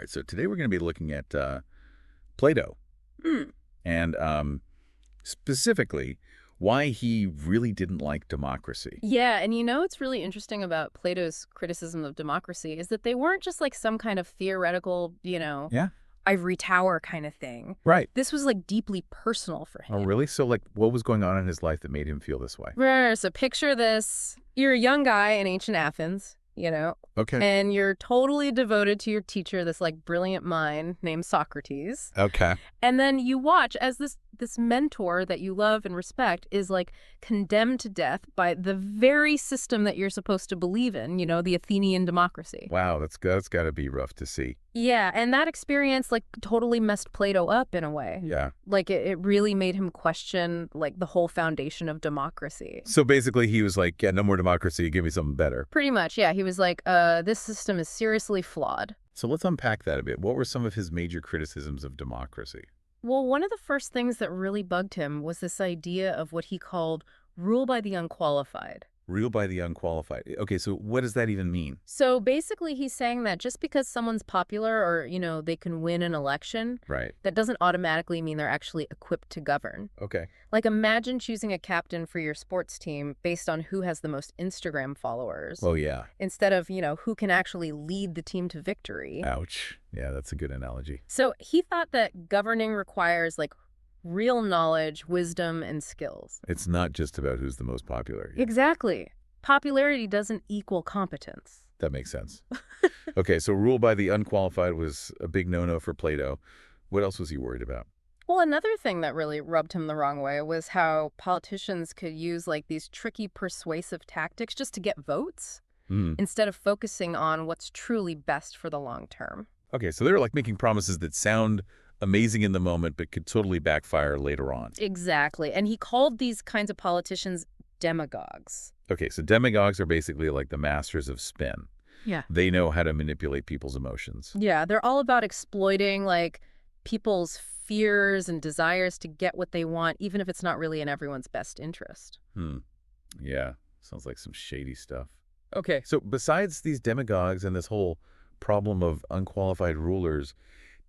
All right, so today we're going to be looking at Plato Mm. and specifically why he really didn't like democracy. Yeah, and what's really interesting about Plato's criticism of democracy is that they weren't just like some kind of theoretical, Yeah, ivory tower kind of thing. right. This was like deeply personal for Oh, him. really? So, like, what was going on in his life that made him feel this way? So picture this. You're a young guy in ancient Athens, Okay. and you're totally devoted to your teacher, this like brilliant mind named Socrates. Okay. And then you watch as this mentor that you love and respect is like condemned to death by the very system that you're supposed to believe in, the Athenian democracy. Wow, that's got to be rough to see. Yeah, and that experience like totally messed Plato up in a way. Yeah. Like it really made him question like the whole foundation of democracy. So basically, he was like, "Yeah, no more democracy. Give me something better." Pretty much, yeah. He was like, this system is seriously flawed. So let's unpack that a bit. What were some of his major criticisms of democracy? Well, one of the first things that really bugged him was this idea of what he called rule by the unqualified. Rule by the unqualified. Okay, so what does that even mean? So basically, he's saying that just because someone's popular or, they can win an election, Right. that doesn't automatically mean they're actually equipped to govern. Okay. Like imagine choosing a captain for your sports team based on who has the most Instagram followers Oh, yeah. instead of, who can actually lead the team to victory. Ouch. Yeah, that's a good analogy. So he thought that governing requires like real knowledge, wisdom, and skills. It's not just about who's the most popular. Exactly. Popularity doesn't equal competence. That makes sense. Okay, so rule by the unqualified was a big no-no for Plato. What else was he worried about? Well, another thing that really rubbed him the wrong way was how politicians could use like these tricky persuasive tactics just to get votes Hmm. instead of focusing on what's truly best for the long term. Okay, so they're like making promises that sound amazing in the moment but could totally backfire later on. Exactly. And he called these kinds of politicians demagogues. Okay, so demagogues are basically like the masters of spin. Yeah. They know how to manipulate people's emotions. Yeah, they're all about exploiting like people's fears and desires to get what they want, even if it's not really in everyone's best interest. Yeah, sounds like some shady stuff. Okay, so besides these demagogues and this whole problem of unqualified rulers,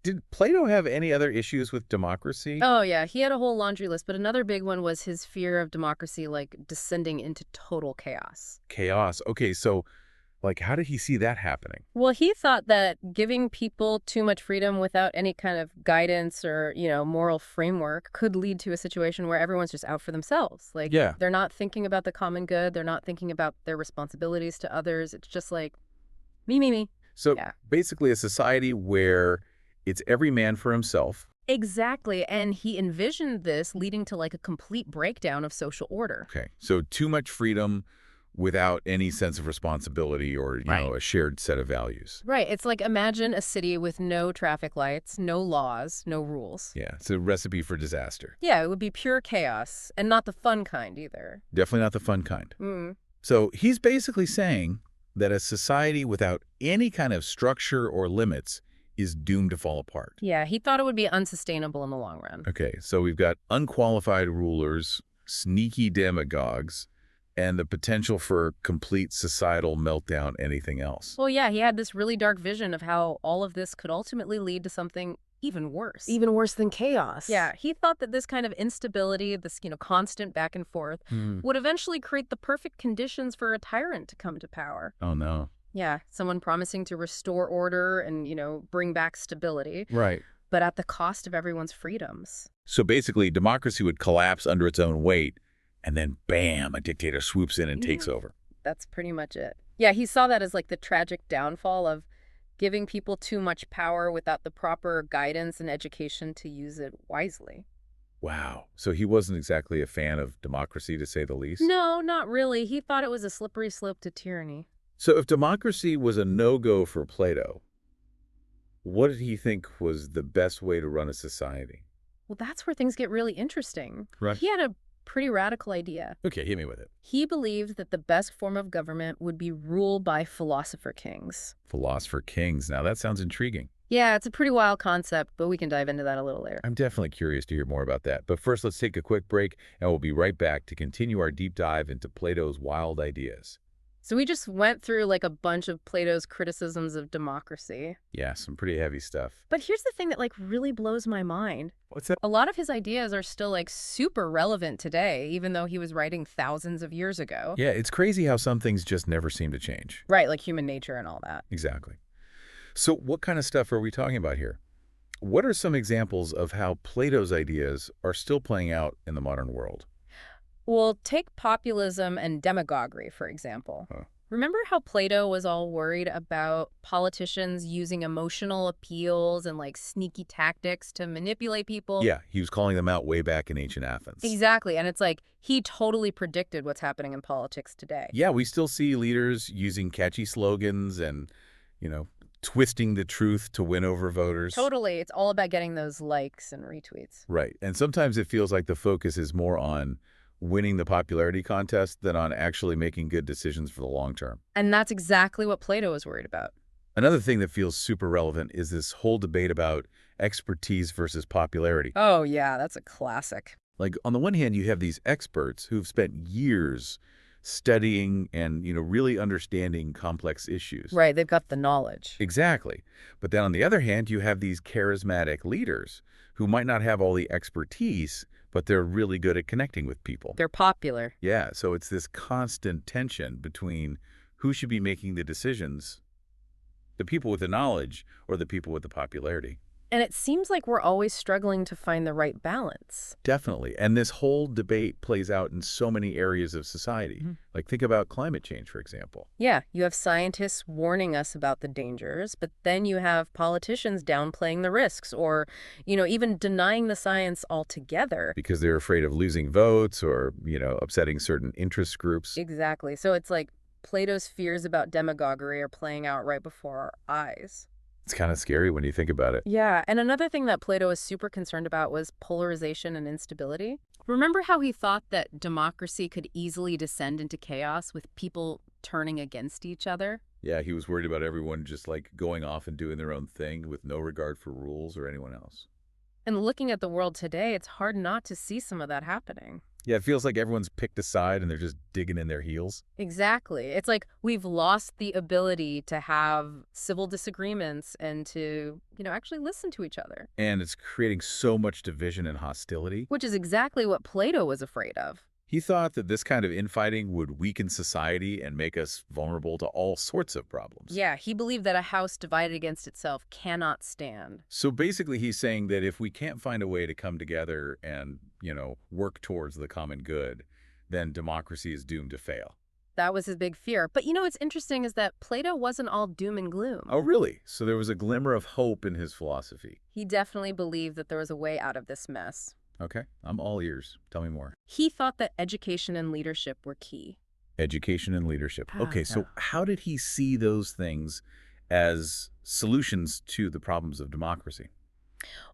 did Plato have any other issues with democracy? Oh, yeah, he had a whole laundry list, but another big one was his fear of democracy, like descending into total chaos. Chaos. Okay, so like how did he see that happening? Well, he thought that giving people too much freedom without any kind of guidance or, moral framework could lead to a situation where everyone's just out for themselves. Like, Yeah. they're not thinking about the common good. They're not thinking about their responsibilities to others. It's just like, me, me, me. So Yeah. basically a society where it's every man for himself. Exactly. And he envisioned this leading to like a complete breakdown of social order. Okay, so too much freedom without any sense of responsibility or, you know, a shared set of values. Right. It's like imagine a city with no traffic lights, no laws, no rules. Yeah, it's a recipe for disaster. Yeah, it would be pure chaos and not the fun kind either. Definitely not the fun kind. Mm. So he's basically saying that a society without any kind of structure or limits is doomed to fall apart. Yeah, he thought it would be unsustainable in the long run. Okay, so we've got unqualified rulers, sneaky demagogues, and the potential for complete societal meltdown, anything else. Well, yeah, he had this really dark vision of how all of this could ultimately lead to something even worse. Even worse than chaos. Yeah, he thought that this kind of instability, this, constant back and forth, would eventually create the perfect conditions for a tyrant to come to power. Oh, no. Yeah, someone promising to restore order and, bring back stability, Right. but at the cost of everyone's freedoms. So basically, democracy would collapse under its own weight, and then, bam, a dictator swoops in and takes over. That's pretty much it. Yeah, he saw that as like the tragic downfall of giving people too much power without the proper guidance and education to use it wisely. Wow. So he wasn't exactly a fan of democracy, to say the least? No, not really. He thought it was a slippery slope to tyranny. So if democracy was a no-go for Plato, what did he think was the best way to run a society? Well, that's where things get really interesting. Right. He had a pretty radical idea. Okay, hit me with it. He believed that the best form of government would be rule by philosopher-kings. Philosopher-kings. Now, that sounds intriguing. Yeah, it's a pretty wild concept, but we can dive into that a little later. I'm definitely curious to hear more about that. But first, let's take a quick break, and we'll be right back to continue our deep dive into Plato's wild ideas. So we just went through like a bunch of Plato's criticisms of democracy. Yeah, some pretty heavy stuff. But here's the thing that like really blows my mind. What's that? A lot of his ideas are still like super relevant today, even though he was writing thousands of years ago. Yeah, it's crazy how some things just never seem to change. Right, like human nature and all that. Exactly. So what kind of stuff are we talking about here? What are some examples of how Plato's ideas are still playing out in the modern world? Well, take populism and demagoguery, for example. Huh. Remember how Plato was all worried about politicians using emotional appeals and like sneaky tactics to manipulate people? Yeah, he was calling them out way back in ancient Athens. Exactly. And it's like he totally predicted what's happening in politics today. Yeah, we still see leaders using catchy slogans and, you know, twisting the truth to win over voters. Totally. It's all about getting those likes and retweets. Right. And sometimes it feels like the focus is more on winning the popularity contest than on actually making good decisions for the long term. And that's exactly what Plato was worried about. Another thing that feels super relevant is this whole debate about expertise versus popularity. Oh, yeah, that's a classic. Like, on the one hand, you have these experts who've spent years studying and, really understanding complex issues. Right, they've got the knowledge. Exactly. But then on the other hand, you have these charismatic leaders who might not have all the expertise, but they're really good at connecting with people. They're popular. Yeah, so it's this constant tension between who should be making the decisions, the people with the knowledge or the people with the popularity. And it seems like we're always struggling to find the right balance. Definitely. And this whole debate plays out in so many areas of society. Like, think about climate change, for example. Yeah, you have scientists warning us about the dangers, but then you have politicians downplaying the risks or, even denying the science altogether. Because they're afraid of losing votes or, upsetting certain interest groups. Exactly. So it's like Plato's fears about demagoguery are playing out right before our eyes. It's kind of scary when you think about it. Yeah, and another thing that Plato was super concerned about was polarization and instability. Remember how he thought that democracy could easily descend into chaos with people turning against each other? Yeah, he was worried about everyone just like going off and doing their own thing with no regard for rules or anyone else. And looking at the world today, it's hard not to see some of that happening. Yeah, it feels like everyone's picked a side and they're just digging in their heels. Exactly. It's like we've lost the ability to have civil disagreements and to, actually listen to each other. And it's creating so much division and hostility. Which is exactly what Plato was afraid of. He thought that this kind of infighting would weaken society and make us vulnerable to all sorts of problems. Yeah, he believed that a house divided against itself cannot stand. So basically he's saying that if we can't find a way to come together and, work towards the common good, then democracy is doomed to fail. That was his big fear. But what's interesting is that Plato wasn't all doom and gloom. Oh, really? So there was a glimmer of hope in his philosophy. He definitely believed that there was a way out of this mess. Okay, I'm all ears. Tell me more. He thought that education and leadership were key. Education and leadership. Ah, Okay, so yeah. how did he see those things as solutions to the problems of democracy?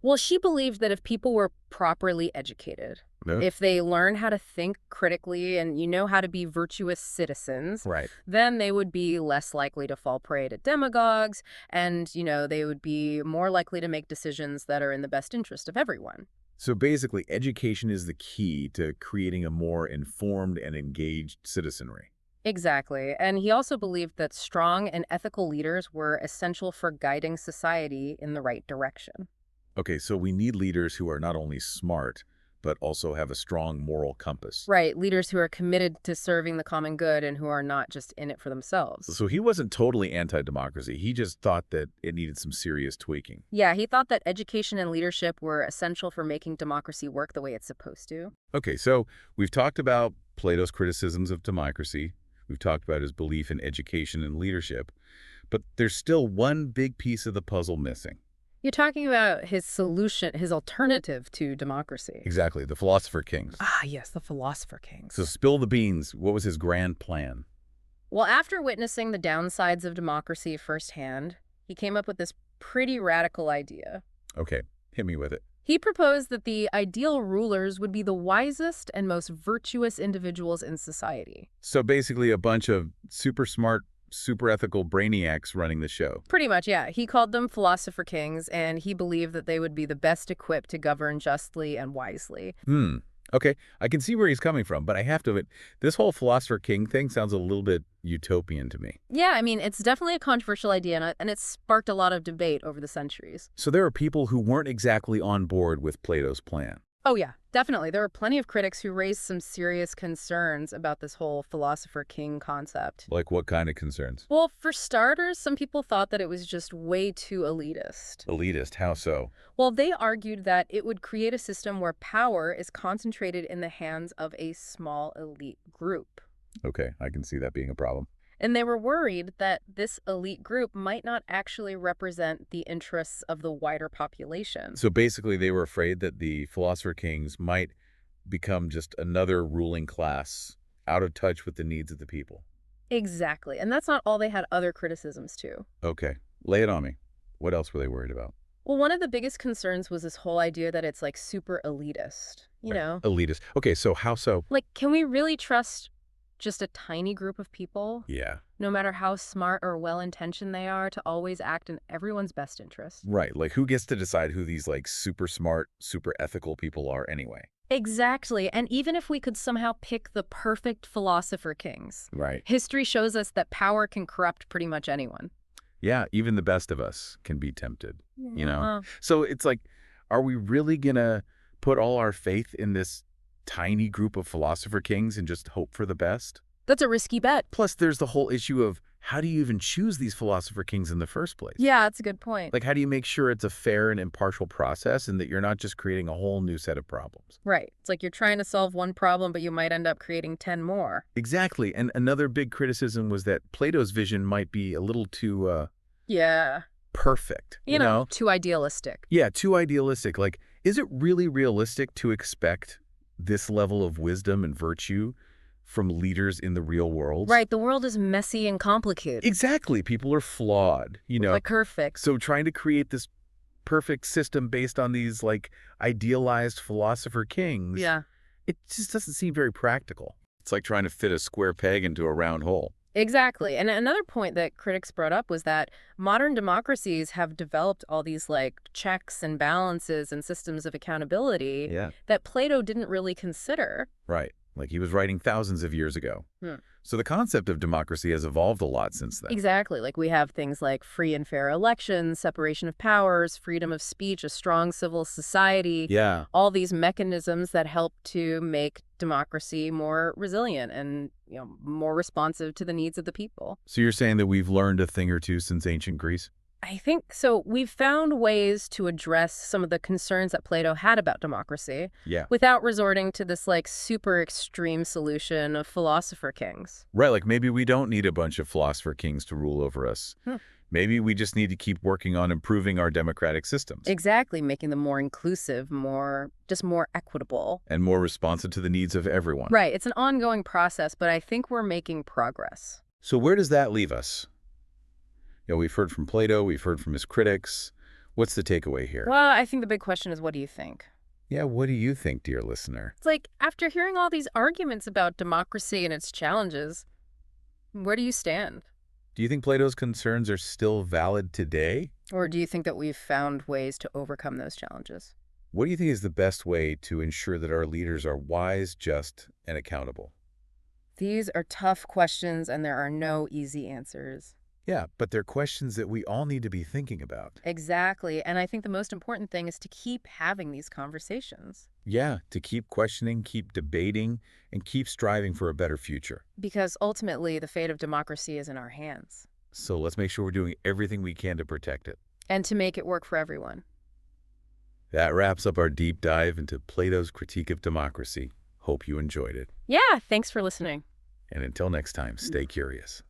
Well, she believed that if people were properly educated, Yeah. if they learn how to think critically and how to be virtuous citizens, Right. then they would be less likely to fall prey to demagogues and, they would be more likely to make decisions that are in the best interest of everyone. So basically, education is the key to creating a more informed and engaged citizenry. Exactly. And he also believed that strong and ethical leaders were essential for guiding society in the right direction. Okay, so we need leaders who are not only smart, but also have a strong moral compass. Right. Leaders who are committed to serving the common good and who are not just in it for themselves. So he wasn't totally anti-democracy. He just thought that it needed some serious tweaking. Yeah, he thought that education and leadership were essential for making democracy work the way it's supposed to. Okay, so we've talked about Plato's criticisms of democracy. We've talked about his belief in education and leadership. But there's still one big piece of the puzzle missing. You're talking about his solution, his alternative to democracy. Exactly, the philosopher-kings. Ah, yes, the philosopher-kings. So spill the beans. What was his grand plan? Well, after witnessing the downsides of democracy firsthand, he came up with this pretty radical idea. Okay, hit me with it. He proposed that the ideal rulers would be the wisest and most virtuous individuals in society. So basically a bunch of super smart, super ethical brainiacs running the show. Pretty much, yeah. He called them philosopher-kings, and he believed that they would be the best equipped to govern justly and wisely. Okay, I can see where he's coming from, but I have to admit, this whole philosopher-king thing sounds a little bit utopian to me. Yeah, I mean, it's definitely a controversial idea, and it's sparked a lot of debate over the centuries. So there are people who weren't exactly on board with Plato's plan. Oh, yeah, definitely. There are plenty of critics who raised some serious concerns about this whole philosopher-king concept. Like what kind of concerns? Well, for starters, some people thought that it was just way too elitist. Elitist, how so? Well, they argued that it would create a system where power is concentrated in the hands of a small elite group. Okay, I can see that being a problem. And they were worried that this elite group might not actually represent the interests of the wider population. So basically, they were afraid that the philosopher-kings might become just another ruling class out of touch with the needs of the people. Exactly. And that's not all. They had other criticisms too. Okay, lay it on me. What else were they worried about? Well, one of the biggest concerns was this whole idea that it's like super elitist, Right. Elitist. Okay, so how so? Like, can we really trust just a tiny group of people, Yeah. no matter how smart or well-intentioned they are, to always act in everyone's best interest? Right, like who gets to decide who these like super smart, super ethical people are anyway? Exactly. And even if we could somehow pick the perfect philosopher-kings, Right. history shows us that power can corrupt pretty much anyone. Yeah, even the best of us can be tempted, you know? Uh, So it's like, are we really gonna put all our faith in this tiny group of philosopher-kings and just hope for the best? that's a risky bet. Plus, there's the whole issue of how do you even choose these philosopher-kings in the first place? Yeah, that's a good point. Like, how do you make sure it's a fair and impartial process and that you're not just creating a whole new set of problems? Right. It's like you're trying to solve one problem, but you might end up creating 10 more. Exactly. And another big criticism was that Plato's vision might be a little too Yeah. perfect, You know, too idealistic. Yeah, too idealistic. Like, is it really realistic to expect this level of wisdom and virtue from leaders in the real world? Right. The world is messy and complicated. Exactly. People are flawed, Like perfect. So trying to create this perfect system based on these, like, idealized philosopher-kings, Yeah. it just doesn't seem very practical. It's like trying to fit a square peg into a round hole. Exactly. And another point that critics brought up was that modern democracies have developed all these like checks and balances and systems of accountability Yeah. that Plato didn't really consider. Right. Like he was writing thousands of years ago. Hmm. So the concept of democracy has evolved a lot since then. Exactly. Like we have things like free and fair elections, separation of powers, freedom of speech, a strong civil society. Yeah. All these mechanisms that help to make democracy more resilient and, more responsive to the needs of the people. So you're saying that we've learned a thing or two since ancient Greece? I think so. We've found ways to address some of the concerns that Plato had about democracy Yeah. without resorting to this like super extreme solution of philosopher-kings. Right, like maybe we don't need a bunch of philosopher-kings to rule over us. Maybe we just need to keep working on improving our democratic systems. Exactly, making them more inclusive, more equitable. And more responsive to the needs of everyone. Right. It's an ongoing process, but I think we're making progress. So where does that leave us? We've heard from Plato, we've heard from his critics. What's the takeaway here? Well, I think the big question is, what do you think? Yeah, what do you think, dear listener? It's like, after hearing all these arguments about democracy and its challenges, where do you stand? Do you think Plato's concerns are still valid today? Or do you think that we've found ways to overcome those challenges? What do you think is the best way to ensure that our leaders are wise, just, and accountable? These are tough questions, and there are no easy answers. Yeah, but they're questions that we all need to be thinking about. Exactly. And I think the most important thing is to keep having these conversations. Yeah, to keep questioning, keep debating, and keep striving for a better future. Because ultimately, the fate of democracy is in our hands. So let's make sure we're doing everything we can to protect it. And to make it work for everyone. That wraps up our deep dive into Plato's critique of democracy. Hope you enjoyed it. Yeah, thanks for listening. And until next time, stay curious.